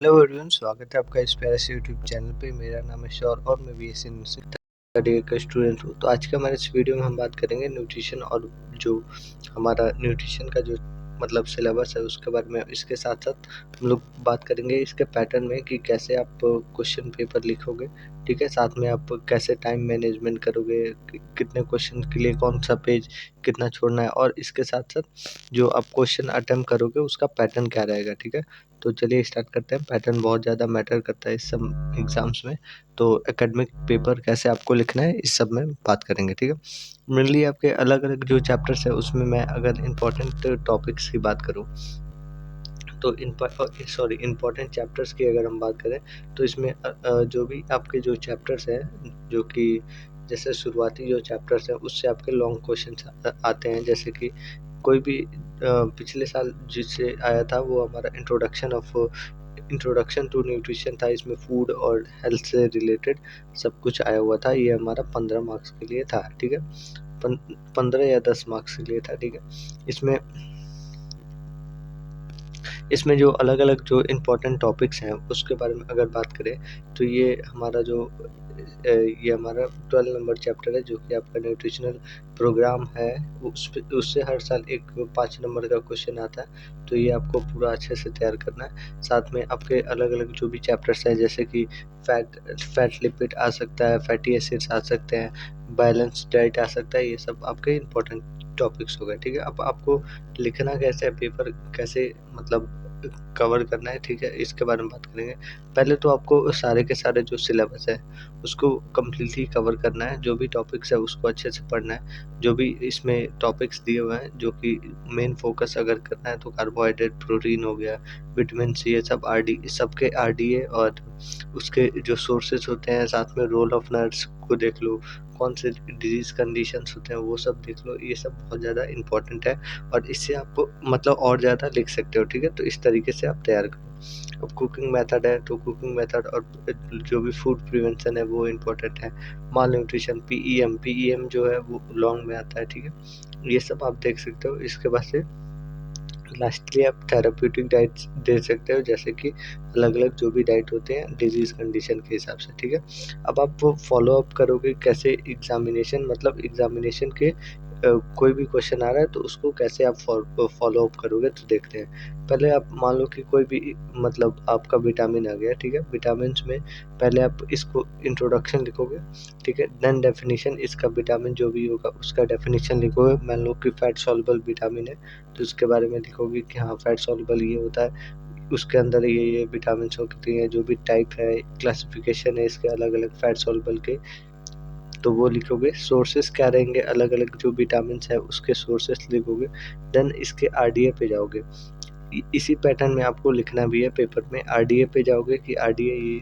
Hello everyone, स्वागत है आपका इस प्यारे से यूट्यूब चैनल पे। मेरा नाम है शौर और मैं बीएससी नर्सिंग थर्ड ईयर का स्टूडेंट हूँ। तो आज का हमारे इस वीडियो में हम बात करेंगे न्यूट्रिशन और जो हमारा न्यूट्रिशन का जो मतलब सिलेबस है उसके बारे में। इसके साथ साथ हम लोग बात करेंगे इसके पैटर्न में कि कैसे आप क्वेश्चन पेपर लिखोगे, ठीक है। साथ में आप कैसे टाइम मैनेजमेंट करोगे, कितने क्वेश्चन के लिए कौन सा पेज कितना छोड़ना है, और इसके साथ साथ जो आप क्वेश्चन अटेम्प्ट करोगे उसका पैटर्न क्या रहेगा, ठीक है। तो चलिए स्टार्ट करते हैं। पैटर्न बहुत ज़्यादा मैटर करता है इस सब एग्ज़ाम्स में। तो एकेडमिक पेपर कैसे आपको लिखना है इस सब में बात करेंगे, ठीक है। मेनली आपके अलग अलग जो चैप्टर्स है उसमें मैं अगर इम्पोर्टेंट टॉपिक्स की बात करूँ तो इम्पोर्टेंट चैप्टर्स की अगर हम बात करें तो इसमें जो भी आपके जो चैप्टर्स हैं, जो कि जैसे शुरुआती जो चैप्टर्स हैं उससे आपके लॉन्ग क्वेश्चन आते हैं। जैसे कि कोई भी पिछले साल जिससे आया था वो हमारा इंट्रोडक्शन टू न्यूट्रिशन था। इसमें फूड और हेल्थ से रिलेटेड सब कुछ आया हुआ था। ये हमारा 15 मार्क्स के लिए था, ठीक है। 15 या 10 मार्क्स के लिए था, ठीक है। इसमें इसमें जो अलग अलग जो इम्पोर्टेंट टॉपिक्स हैं उसके बारे में अगर बात करें तो ये हमारा 12 नंबर चैप्टर है, जो कि आपका न्यूट्रिशनल प्रोग्राम है। उससे हर साल एक 5 नंबर का क्वेश्चन आता है। तो ये आपको पूरा अच्छे से तैयार करना है। साथ में आपके अलग अलग जो भी चैप्टर्स हैं, जैसे कि फैट लिपिड आ सकता है, फैटी एसिड्स आ सकते हैं, बैलेंस डाइट आ सकता है। ये सब आपके इम्पोर्टेंट टॉपिक्स हो गए, ठीक है। अब आपको लिखना कैसे है, पेपर कैसे मतलब कवर करना है, ठीक है, इसके बारे में बात करेंगे। पहले तो आपको सारे के सारे जो सिलेबस है उसको कम्प्लीटली कवर करना है। जो भी टॉपिक्स है उसको अच्छे से पढ़ना है। जो भी इसमें टॉपिक्स दिए हुए हैं, जो कि मेन फोकस अगर करना है तो कार्बोहाइड्रेट, प्रोटीन हो गया, विटामिन सी, ये सब सबके आरडीए और उसके जो सोर्सेज होते हैं, साथ में रोल ऑफ नर्स को देख लो, कौन से डिजीज कंडीशंस होते हैं वो सब देख लो। ये सब बहुत ज़्यादा इंपॉर्टेंट है और इससे आप मतलब और ज़्यादा लिख सकते हो, ठीक है। तो इस तरीके से आप तैयार करो। अब कुकिंग मेथड है तो कुकिंग मेथड और जो भी फूड प्रिवेंशन है वो इम्पोर्टेंट है। माल न्यूट्रिशन, पीईएम जो है वो लॉन्ग में आता है, ठीक है। ये सब आप देख सकते हो। इसके बाद से लास्टली आप थेराप्यूटिक डाइट दे सकते हो, जैसे कि अलग अलग जो भी डाइट होते हैं डिजीज कंडीशन के हिसाब से, ठीक है। अब आप वो फॉलो अप करोगे कैसे, एग्जामिनेशन के कोई भी क्वेश्चन आ रहा है तो उसको कैसे आप फॉलो अप करोगे, तो देखते हैं। पहले आप मान लो कि कोई भी मतलब आपका विटामिन आ गया, ठीक है। विटामिन में पहले आप इसको इंट्रोडक्शन लिखोगे, ठीक है। देन डेफिनेशन, इसका विटामिन जो भी होगा उसका डेफिनेशन लिखोगे। मान लो कि फैट सॉल्युबल विटामिन है तो उसके बारे में लिखोगे कि हाँ फैट सॉल्युबल ये होता है, उसके अंदर ये विटामिन होती हैं, जो भी टाइप है, क्लासिफिकेशन है इसके अलग अलग फैट सॉल्युबल के, तो वो लिखोगे। सोर्सेस क्या रहेंगे, अलग अलग जो विटामिन है उसके सोर्सेस लिखोगे। देन इसके आरडीए पे जाओगे। इसी पैटर्न में आपको लिखना भी है पेपर में। आरडीए पे जाओगे कि आरडीए ये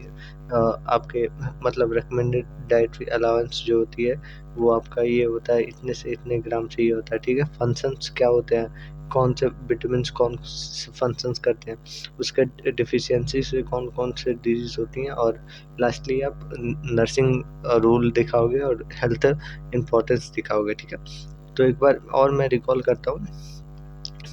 आपके मतलब रिकमेंडेड डाइटरी अलाउंस जो होती है वो आपका ये होता है, इतने से इतने ग्राम चाहिए होता है, ठीक है। फंक्शंस क्या होते हैं, कौन से विटामिन कौन से फंक्शंस करते हैं, उसका डिफिशियंसी से कौन कौन से डिजीज होती हैं, और लास्टली आप नर्सिंग रूल दिखाओगे और हेल्थ इंपॉर्टेंस दिखाओगे, ठीक है। तो एक बार और मैं रिकॉल करता हूँ,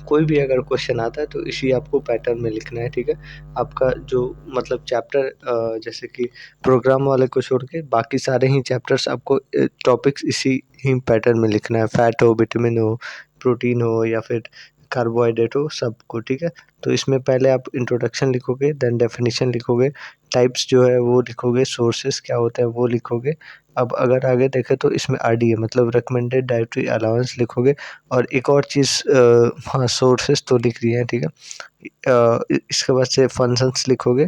कोई भी अगर क्वेश्चन आता है तो इसी आपको पैटर्न में लिखना है, ठीक है। आपका जो मतलब चैप्टर जैसे कि प्रोग्राम वाले को छोड़ के बाकी सारे ही चैप्टर्स आपको टॉपिक्स इसी ही पैटर्न में लिखना है। फैट हो, विटामिन हो, प्रोटीन हो या फिर कार्बोहाइड्रेट हो, सबको, ठीक है। तो इसमें पहले आप इंट्रोडक्शन लिखोगे, देन डेफिनेशन लिखोगे, टाइप्स जो है वो लिखोगे, सोर्सेस क्या होता है वो लिखोगे। अब अगर आगे देखें तो इसमें आरडीए मतलब रिकमेंडेड डाइटरी अलाउंस लिखोगे। और एक और चीज़ हाँ, सोर्सेस तो लिख दिए हैं, ठीक है। इसके बाद से फंक्शंस लिखोगे,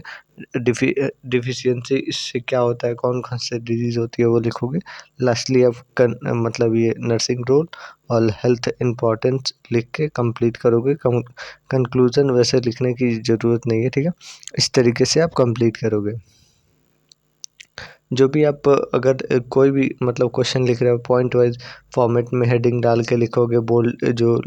डिफिशियंसी इससे क्या होता है, कौन कौन से डिजीज़ होती है वो लिखोगे। लास्टली आप मतलब ये नर्सिंग रोल और हेल्थ इम्पोर्टेंस लिख के कंप्लीट करोगे। कंक्लूजन वैसे लिखने की ज़रूरत नहीं है, ठीक है। इस तरीके से आप कंप्लीट करोगे। जो भी आप अगर कोई भी मतलब क्वेश्चन लिख रहे हो पॉइंट वाइज फॉर्मेट में हेडिंग डाल के लिखोगे, बोल्ड जो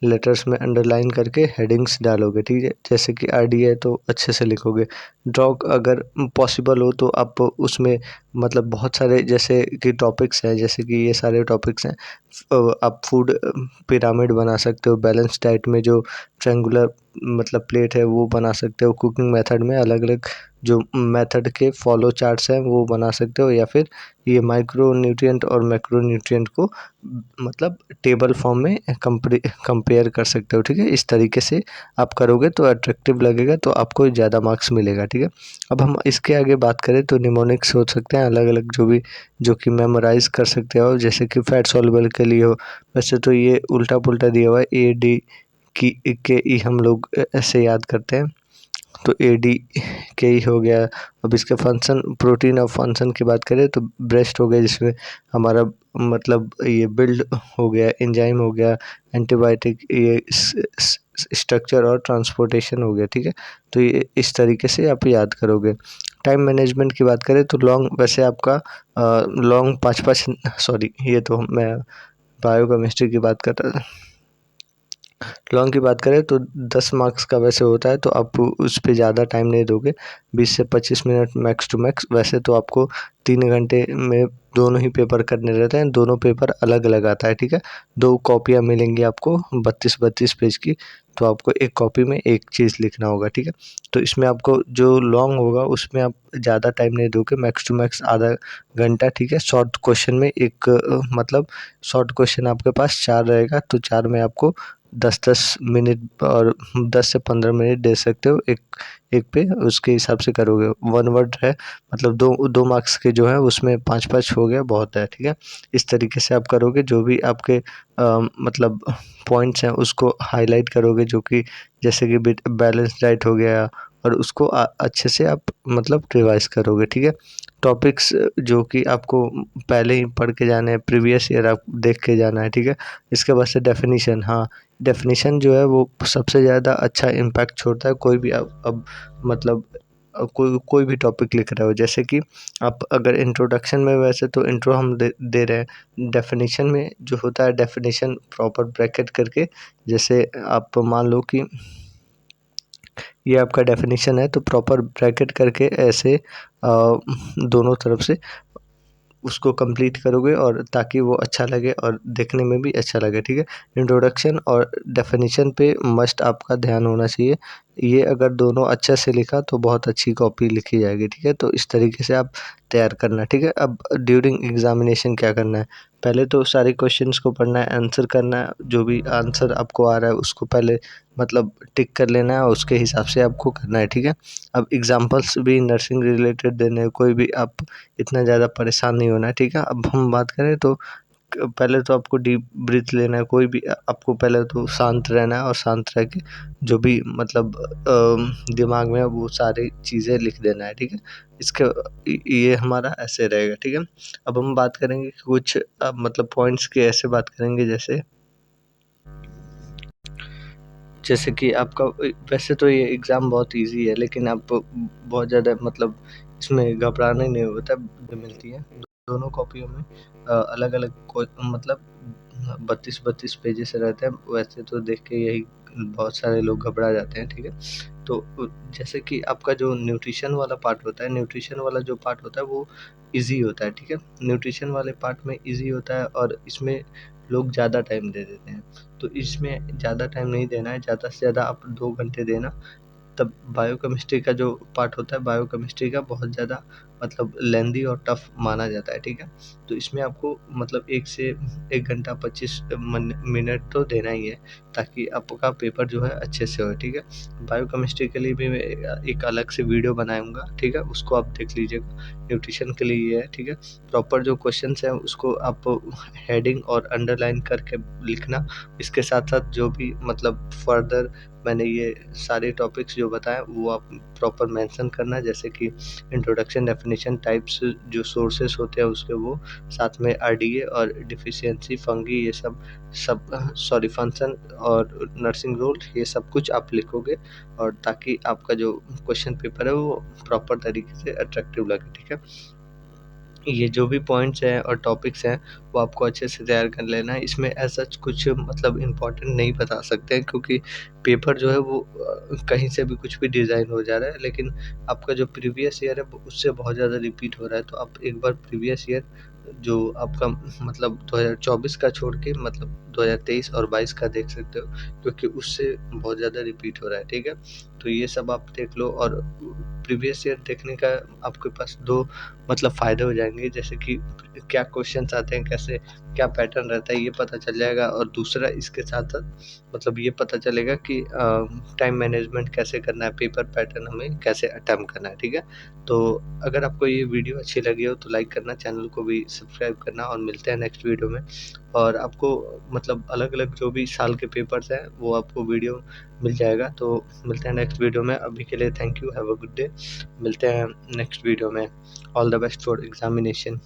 लेटर्स में अंडरलाइन करके हेडिंग्स डालोगे, ठीक है। जैसे कि आरडी है तो अच्छे से लिखोगे। ड्रॉ अगर पॉसिबल हो तो आप उसमें मतलब बहुत सारे जैसे कि टॉपिक्स हैं, जैसे कि ये सारे टॉपिक्स हैं। आप फूड पिरामिड बना सकते हो, बैलेंस डाइट में जो ट्रायंगुलर मतलब प्लेट है वो बना सकते हो, कुकिंग मेथड में अलग अलग जो मेथड के फॉलो चार्ट्स हैं वो बना सकते हो, या फिर ये माइक्रो न्यूट्रिएंट और मैक्रो न्यूट्रिएंट को मतलब टेबल फॉर्म में कंपेयर कर सकते हो, ठीक है। इस तरीके से आप करोगे तो अट्रैक्टिव लगेगा, तो आपको ज़्यादा मार्क्स मिलेगा, ठीक है। अब हम इसके आगे बात करें तो निमोनिक्स हो सकते हैं अलग अलग जो कि मेमोराइज कर सकते हो, जैसे कि फैट सॉल्युबल के लिए हो। वैसे तो ये उल्टा पुल्टा दिया हुआ है, ए डी की के ई हम लोग ऐसे याद करते हैं, तो ए डी के ही हो गया। अब इसके फंक्शन, प्रोटीन और फंक्शन की बात करें तो ब्रेस्ट हो गया, जिसमें हमारा मतलब ये बिल्ड हो गया, एंजाइम हो गया, एंटीबायोटिक, ये स्ट्रक्चर और ट्रांसपोर्टेशन हो गया, ठीक है। तो ये इस तरीके से आप याद करोगे। टाइम मैनेजमेंट की बात करें तो लॉन्ग, वैसे आपका लॉन्ग पाँच पाँच, सॉरी ये तो मैं बायोकेमिस्ट्री की बात कर रहा था। लॉन्ग की बात करें तो 10 मार्क्स का वैसे होता है, तो आप उस पे ज़्यादा टाइम नहीं दोगे, 20 से 25 मिनट मैक्स टू मैक्स। वैसे तो आपको 3 घंटे में दोनों ही पेपर करने रहते हैं, दोनों पेपर अलग अलग आता है, ठीक है। 2 कॉपियाँ मिलेंगी आपको 32-32 पेज की, तो आपको एक कॉपी में एक चीज़ लिखना होगा, ठीक है। तो इसमें आपको जो लॉन्ग होगा उसमें आप ज़्यादा टाइम नहीं दोगे, मैक्स टू मैक्स आधा घंटा, ठीक है। शॉर्ट क्वेश्चन में एक मतलब शॉर्ट क्वेश्चन आपके पास 4 रहेगा, तो 4 में आपको 10-10 मिनट और 10 से 15 मिनट दे सकते हो एक एक पे, उसके हिसाब से करोगे। 1 वर्ड है मतलब 2 मार्क्स के जो है उसमें 5-5 हो गया, बहुत है, ठीक है। इस तरीके से आप करोगे, जो भी आपके मतलब पॉइंट्स हैं उसको हाईलाइट करोगे, जो कि जैसे कि बैलेंस डाइट हो गया, और उसको अच्छे से आप मतलब रिवाइज करोगे, ठीक है। टॉपिक्स जो कि आपको पहले ही पढ़ के जाने हैं, प्रीवियस ईयर आप देख के जाना है, ठीक है। इसके बाद से डेफिनीशन, हाँ, डेफिनीशन जो है वो सबसे ज़्यादा अच्छा इम्पैक्ट छोड़ता है। कोई भी अब मतलब कोई भी टॉपिक लिख रहे हो, जैसे कि आप अगर इंट्रोडक्शन में, वैसे तो इंट्रो हम दे रहे हैं, डेफिनेशन में जो होता है डेफिनेशन प्रॉपर ब्रैकेट करके, जैसे आप मान लो कि ये आपका डेफिनेशन है, तो प्रॉपर ब्रैकेट करके ऐसे दोनों तरफ से उसको कंप्लीट करोगे, और ताकि वो अच्छा लगे और देखने में भी अच्छा लगे, ठीक है। इंट्रोडक्शन और डेफिनेशन पे मस्ट आपका ध्यान होना चाहिए। ये अगर दोनों अच्छे से लिखा तो बहुत अच्छी कॉपी लिखी जाएगी, ठीक है। तो इस तरीके से आप तैयार करना, ठीक है। अब ड्यूरिंग एग्जामिनेशन क्या करना है, पहले तो सारे क्वेश्चंस को पढ़ना है, आंसर करना है, जो भी आंसर आपको आ रहा है उसको पहले मतलब टिक कर लेना है, उसके हिसाब से आपको करना है, ठीक है। अब एग्जाम्पल्स भी नर्सिंग रिलेटेड देने हैं, कोई भी आप इतना ज़्यादा परेशान नहीं होना है, ठीक है। अब हम बात करें तो पहले तो आपको डीप ब्रीथ लेना है, कोई भी आपको पहले तो शांत रहना है, और शांत रह के जो भी मतलब दिमाग में है वो सारी चीज़ें लिख देना है, ठीक है। इसके ये हमारा ऐसे रहेगा, ठीक है। अब हम बात करेंगे कुछ मतलब पॉइंट्स की, ऐसे बात करेंगे जैसे कि आपका वैसे तो ये एग्ज़ाम बहुत इजी है, लेकिन आप बहुत ज़्यादा मतलब इसमें घबराना ही नहीं होता, जो मिलती है दोनों कॉपियों में अलग अलग मतलब 32-32 पेजेस रहते हैं। वैसे तो देख के यही बहुत सारे लोग घबरा जाते हैं, ठीक है। तो जैसे कि आपका जो न्यूट्रिशन वाला पार्ट होता है, न्यूट्रिशन वाला जो पार्ट होता है वो इजी होता है, ठीक है। न्यूट्रिशन वाले पार्ट में इजी होता है, और इसमें लोग ज़्यादा टाइम दे देते हैं, तो इसमें ज़्यादा टाइम नहीं देना है, ज़्यादा से ज़्यादा आप 2 घंटे देना। तब बायोकेमिस्ट्री का जो पार्ट होता है, बायोकेमिस्ट्री का बहुत ज़्यादा मतलब लेंदी और टफ माना जाता है, ठीक है। तो इसमें आपको मतलब 1 से 1 घंटा 25 मिनट तो देना ही है, ताकि आपका पेपर जो है अच्छे से हो, ठीक है। बायोकेमिस्ट्री के लिए भी मैं एक अलग से वीडियो बनाऊंगा, ठीक है, उसको आप देख लीजिएगा। न्यूट्रिशन के लिए ये है, ठीक है। प्रॉपर जो क्वेश्चंस हैं उसको आप हेडिंग और अंडरलाइन करके लिखना। इसके साथ साथ जो भी मतलब फर्दर मैंने ये सारे टॉपिक्स जो बताए वो आप प्रॉपर मेंशन करना, जैसे कि इंट्रोडक्शन, डेफिनेशन, टाइप्स, जो सोर्सेस होते हैं उसके, वो साथ में आरडीए और डिफिशियंसी, फंगी, ये सब सॉरी फंक्शन और नर्सिंग रोल, ये सब कुछ आप लिखोगे, और ताकि आपका जो क्वेश्चन पेपर है वो प्रॉपर तरीके से अट्रैक्टिव लगे, ठीक है। ये जो भी पॉइंट्स हैं और टॉपिक्स हैं वो आपको अच्छे से तैयार कर लेना है। इसमें ऐसा कुछ मतलब इम्पोर्टेंट नहीं बता सकते हैं, क्योंकि पेपर जो है वो कहीं से भी कुछ भी डिज़ाइन हो जा रहा है, लेकिन आपका जो प्रीवियस ईयर है वो उससे बहुत ज़्यादा रिपीट हो रहा है। तो आप एक बार प्रीवियस ईयर जो आपका मतलब 2024 का छोड़ के मतलब 2023 और 22 का देख सकते हो, क्योंकि उससे बहुत ज़्यादा रिपीट हो रहा है, ठीक है? तो ये सब आप देख लो, और प्रीवियस ईयर देखने का आपके पास 2 मतलब फ़ायदे हो जाएँगे, जैसे कि क्या क्वेश्चन्स आते हैं, कैसे क्या पैटर्न रहता है, ये पता चल जाएगा। और दूसरा इसके साथ-साथ मतलब ये पता चलेगा कि टाइम मैनेजमेंट कैसे करना है, पेपर पैटर्न हमें कैसे अटेम्प्ट करना है, ठीक है? तो अगर आपको ये वीडियो अच्छी लगी हो तो लाइक करना, चैनल को भी सब्सक्राइब करना, और मिलते हैं नेक्स्ट वीडियो में। और आपको मतलब अलग-अलग जो भी साल के पेपर्स हैं वो आपको वीडियो मिल जाएगा। तो मिलते हैं नेक्स्ट वीडियो में, अभी के लिए thank you, have a good day. मिलते हैं नेक्स्ट वीडियो में। All the best for examination.